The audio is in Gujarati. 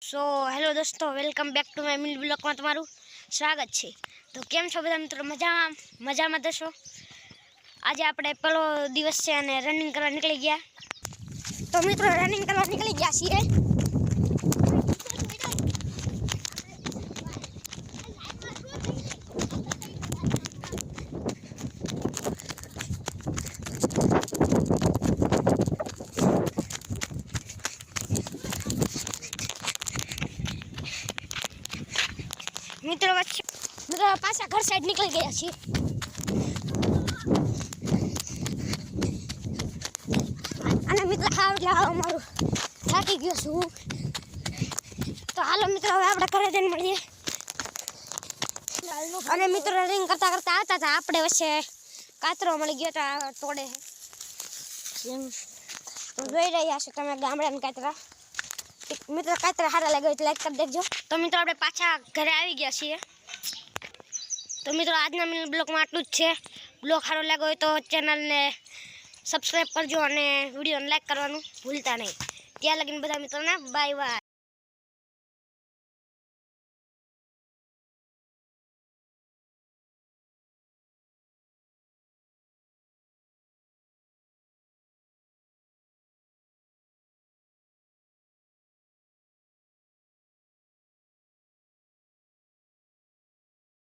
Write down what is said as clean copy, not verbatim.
સો હેલો દોસ્તો, વેલકમ બેક ટુ માય મિલ બ્લોગમાં તમારું સ્વાગત છે। તો કેમ છો બધા મિત્રો? મજામાં તો છો? આજે આપણે પહેલો દિવસ છે અને રનિંગ કરવા નીકળી ગયા। તો મિત્રો રનિંગ કરવા નીકળી ગયા છીએ। મિત્રો પાછા ઘર સાઈડ નીકળી ગયા છીએ। અને મિત્રો અમારું થાકી ગયો છું। તો હાલો મિત્રો, હવે આપણે ઘરે જઈને મળીએ। અને મિત્રો રનિંગ કરતા કરતા આવતા હતા, આપણે વચ્ચે કાતરો મળી ગયો હતા તોડે। તો જોઈ રહ્યા છો તમે ગામડાના કાતરા। મિત્રો કાતરા સારા લાગે તો લાઈક કરી દેજો। તો મિત્રો આપણે પાછા ઘરે આવી ગયા છીએ। તો મિત્રો આજના મિની બ્લોગમાં આટલું જ છે। બ્લોગ સારો લાગ્યો હોય તો ચેનલને સબસ્ક્રાઈબ કરજો અને વિડીયોને લાઈક કરવાનું ભૂલતા નહીં। ત્યાં લગીને બધા મિત્રોને બાય બાય।